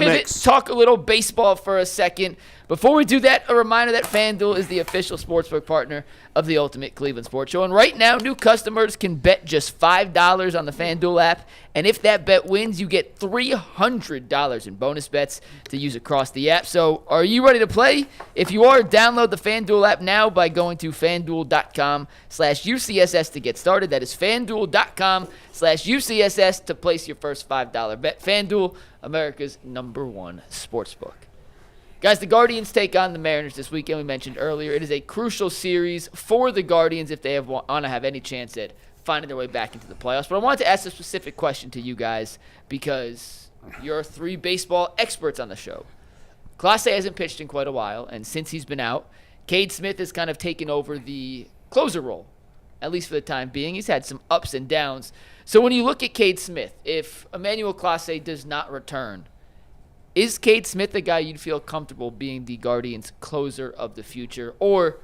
pivot, talk a little baseball for a second. Before we do that, a reminder that FanDuel is the official sportsbook partner of the Ultimate Cleveland Sports Show. And right now, new customers can bet just $5 on the FanDuel app. And if that bet wins, you get $300 in bonus bets to use across the app. So are you ready to play? If you are, download the FanDuel app now by going to FanDuel.com/UCSS to get started. That is FanDuel.com/UCSS to place your first $5 bet. FanDuel, America's #1 sportsbook. Guys, the Guardians take on the Mariners this weekend. We mentioned earlier it is a crucial series for the Guardians if they want to have any chance at finding their way back into the playoffs. But I wanted to ask a specific question to you guys because you're 3 baseball experts on the show. Clase hasn't pitched in quite a while, and since he's been out, Cade Smith has kind of taken over the closer role, at least for the time being. He's had some ups and downs. So when you look at Cade Smith, if Emmanuel Clase does not return, is Cade Smith the guy you'd feel comfortable being the Guardians' closer of the future? Or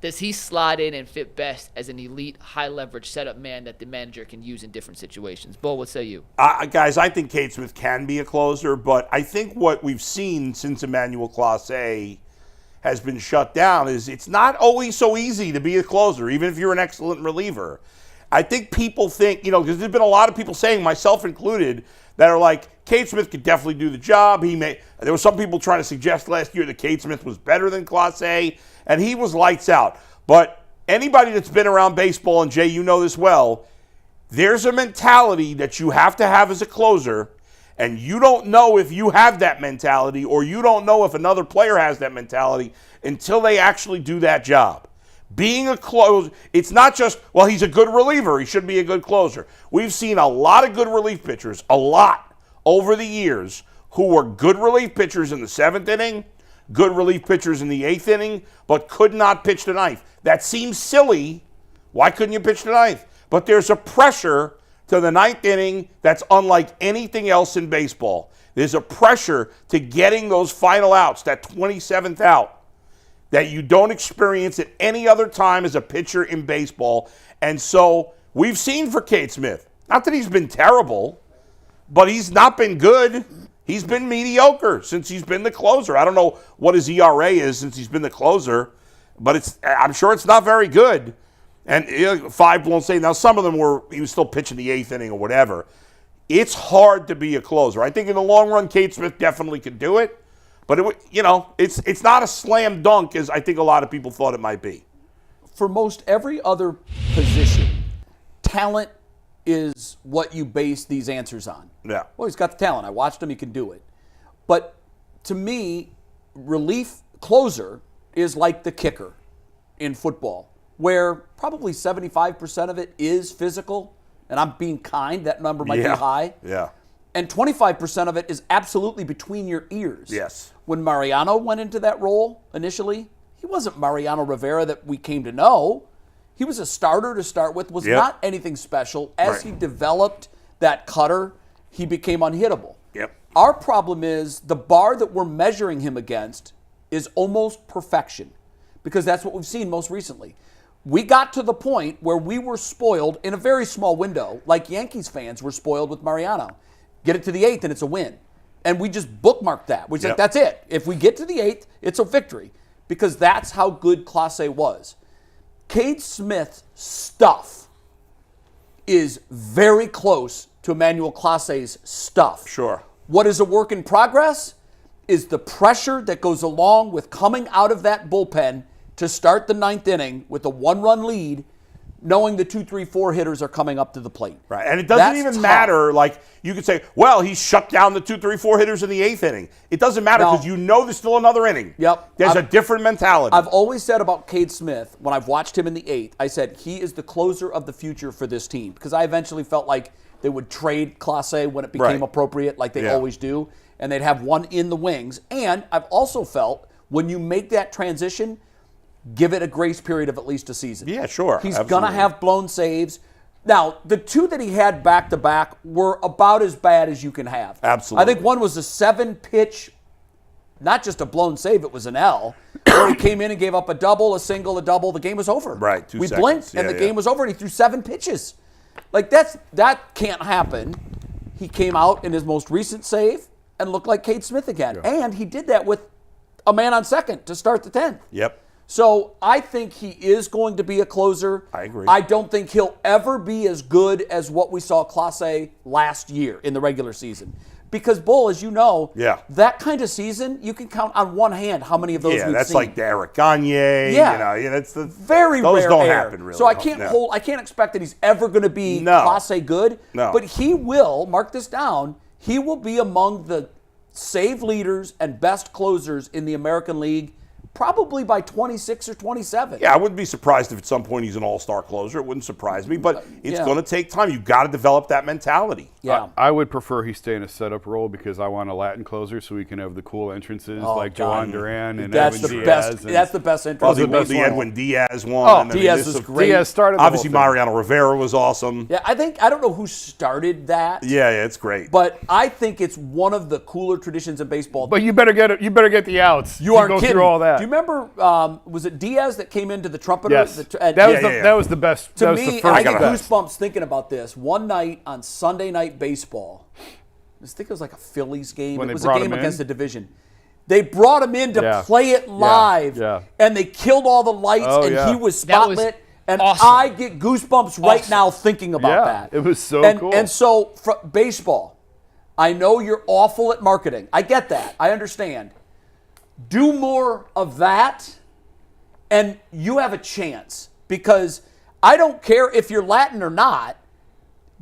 does he slot in and fit best as an elite, high-leverage setup man that the manager can use in different situations? Bull, what say you? Guys, I think Cade Smith can be a closer, but I think what we've seen since Emmanuel Clase has been shut down is it's not always so easy to be a closer, even if you're an excellent reliever. I think people think, because there's been a lot of people saying, myself included, that are like, Cade Smith could definitely do the job. There were some people trying to suggest last year that Cade Smith was better than Clase, and he was lights out. But anybody that's been around baseball, and Jay, you know this well, there's a mentality that you have to have as a closer, and you don't know if you have that mentality or you don't know if another player has that mentality until they actually do that job. Being a closer, it's not just, well, he's a good reliever, he should be a good closer. We've seen a lot of good relief pitchers, a lot, over the years, who were good relief pitchers in the 7th inning, good relief pitchers in the 8th inning, but could not pitch the 9th. That seems silly. Why couldn't you pitch the 9th? But there's a pressure to the 9th inning that's unlike anything else in baseball. There's a pressure to getting those final outs, that 27th out, that you don't experience at any other time as a pitcher in baseball. And so we've seen for Cade Smith, not that he's been terrible, but he's not been good. He's been mediocre since he's been the closer. I don't know what his ERA is since he's been the closer, but I'm sure it's not very good. And 5 blown saves. Now, some of them he was still pitching the 8th inning or whatever. It's hard to be a closer. I think in the long run, Cade Smith definitely could do it. But, it's not a slam dunk as I think a lot of people thought it might be. For most every other position, talent is what you base these answers on. Yeah. Well, he's got the talent. I watched him. He can do it. But to me, relief closer is like the kicker in football, where probably 75% of it is physical. And I'm being kind. That number might be high. Yeah. And 25% of it is absolutely between your ears. Yes. When Mariano went into that role initially, he wasn't Mariano Rivera that we came to know. He was a starter to start with, was not anything special. As he developed that cutter, he became unhittable. Yep. Our problem is the bar that we're measuring him against is almost perfection, because that's what we've seen most recently. We got to the point where we were spoiled in a very small window, like Yankees fans were spoiled with Mariano. Get it to the 8th and it's a win. And we just bookmarked that. We said, that's it. If we get to the 8th, it's a victory. Because that's how good Clase was. Cade Smith's stuff is very close to Emmanuel Clase's stuff. Sure. What is a work in progress is the pressure that goes along with coming out of that bullpen to start the 9th inning with a 1-run lead, knowing the 2, 3, 4 hitters are coming up to the plate. Right, and it doesn't even matter, like, you could say, well, he shut down the 2, 3, 4 hitters in the 8th inning. It doesn't matter because there's still another inning. Yep. There's a different mentality. I've always said about Cade Smith, when I've watched him in the 8th, I said he is the closer of the future for this team, because I eventually felt like they would trade Clase when it became appropriate, like they always do, and they'd have one in the wings. And I've also felt when you make that transition, give it a grace period of at least a season. Yeah, sure. He's going to have blown saves. Now, the 2 that he had back-to-back were about as bad as you can have. Absolutely. I think one was a 7-pitch, not just a blown save, it was an L, where he came in and gave up a double, a single, a double. The game was over. Right, 2 seconds. We blinked, and the game was over, and he threw 7 pitches. Like, that can't happen. He came out in his most recent save and look like Cade Smith again. Yeah. And he did that with a man on second to start the 10th. Yep. So I think he is going to be a closer. I agree. I don't think he'll ever be as good as what we saw Clase last year in the regular season. Because, Bull, as you know, that kind of season, you can count on one hand how many of those we've seen. Yeah, that's like Derek Gagne. Yeah. That's the very those rare don't air. happen really. So I can't expect that he's ever going to be Clase good. No. But he will, mark this down, he will be among the save leaders and best closers in the American League probably by 26 or 27. Yeah, I wouldn't be surprised if at some point he's an all-star closer. It wouldn't surprise me, but it's going to take time. You've got to develop that mentality. Yeah. I would prefer he stay in a setup role because I want a Latin closer so we can have the cool entrances like Joan Duran and that's Edwin the Diaz. best. That's the best entrance. Well, the Edwin Diaz one. Oh, I mean, Diaz is great. Diaz started the obviously, whole thing. Mariano Rivera was awesome. Yeah, I don't know who started that. Yeah, it's great. But I think it's one of the cooler traditions in baseball. But you better get it. You better get the outs. You aren't go kidding. through all that. Do you remember? Was it Diaz that came into the trumpeter? Yes. That was the best. To that was me, the first I get best. goosebumps thinking about this. One night on Sunday Night Baseball, I think it was like a Phillies game. When it they was a brought game him against in? the division. They brought him in to play it live, and they killed all the lights, and he was spotlit. And awesome. I get goosebumps right now thinking about that. It was so cool. And so, baseball, I know you're awful at marketing. I get that. I understand. Do more of that, and you have a chance. Because I don't care if you're Latin or not.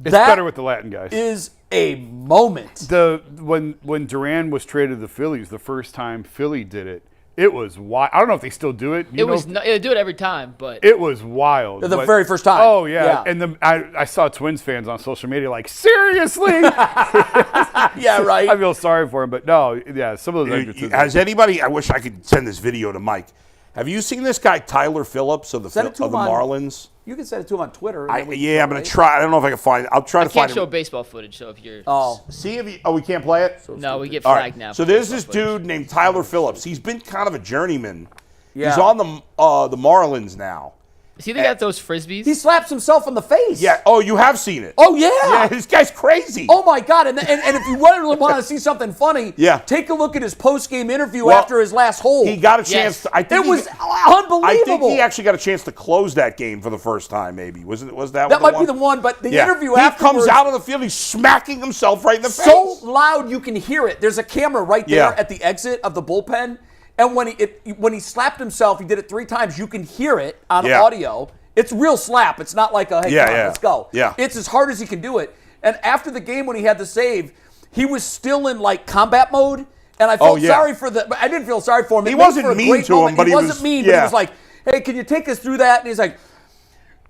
It's better with the Latin guys. Is a moment. When Duran was traded to the Phillies, the first time Philly did it, it was wild. I don't know if they still do it. They do it every time, but it was wild. The very first time. Oh yeah. And I saw Twins fans on social media like, seriously? Yeah, right. I feel sorry for him, but no, yeah, some of those entrances. Has anybody? I wish I could send this video to Mike. Have you seen this guy Tyler Phillips of the Marlins? You can send it to him on Twitter. I'm going to try. I don't know if I can find it. I'll try to I can't find show it. baseball footage, so if you're See if you. Oh, we can't play it. no, we get All flagged right. now. So for there's baseball this footage. dude named Tyler Phillips. He's been kind of a journeyman. Yeah. He's on the Marlins now. Is he the guy that throws frisbees? He slaps himself in the face. Yeah. Oh, you have seen it. Oh, yeah. Yeah, this guy's crazy. Oh, my God. And if you really want to see something funny, take a look at his post-game interview after his last hole. He got a chance. Yes. I think It was unbelievable. I think he actually got a chance to close that game for the first time, maybe. Was that That the might be the one, but the interview he afterwards, comes out of the field, he's smacking himself right in the so face. loud you can hear it. There's a camera right there at the exit of the bullpen. And when he slapped himself, he did it 3 times. You can hear it on audio. It's real slap. It's not like a, hey, come on, let's go. Yeah. It's as hard as he can do it. And after the game when he had the save, he was still in like combat mode. And I felt sorry for I didn't feel sorry for him. He wasn't mean to him, but he wasn't mean, but he was like, hey, can you take us through that? And he's like,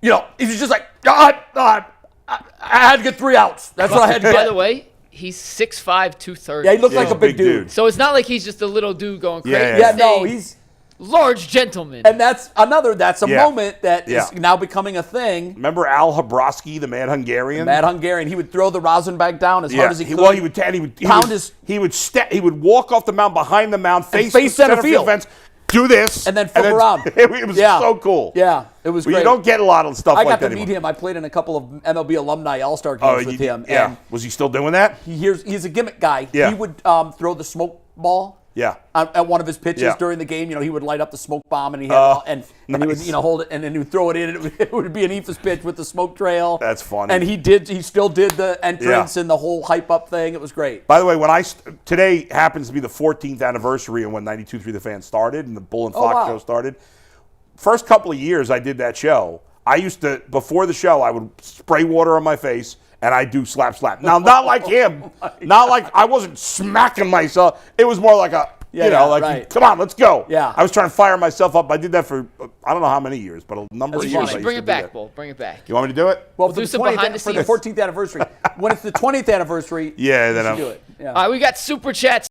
he was just like, I had to get 3 outs. That's what I had to get. By the way, he's 6'5", 230. Yeah, he looked like a big dude. So it's not like he's just a little dude going crazy. Yeah, no, he's large gentleman. And that's a moment that is now becoming a thing. Remember Al Habrowski, the Mad Hungarian? Mad Hungarian. He would throw the rosin bag down as hard as he could. Well, he would walk off the mound behind the mound, face center field fence, do this, and then flip around. It was so cool. Yeah, it was great. You don't get a lot of stuff like that I got to anymore. meet him. I played in a couple of MLB alumni All-Star games with him. Yeah. And was he still doing that? He's a gimmick guy. Yeah. He would throw the smoke ball. Yeah. At one of his pitches during the game, he would light up the smoke bomb and he had and he would hold it and then he would throw it in. It would be an Ephus pitch with the smoke trail. That's funny. And he still did the entrance and the whole hype up thing. It was great. By the way, today happens to be the 14th anniversary of when 92.3 The Fan started and the Bull and Fox show started. First couple of years I did that show, I used to, before the show, I would spray water on my face and I do slap. Now, not like him. Not like I wasn't smacking myself. It was more like come on, let's go. Yeah. I was trying to fire myself up. I did that for, I don't know how many years, but a number of years. I used Bring to it do back, that. Bull. Bring it back. You want me to do it? Well, do some behind the for the scenes. 14th anniversary. When it's the 20th anniversary, then you I'm should do it. Yeah. All right, we got Super Chats.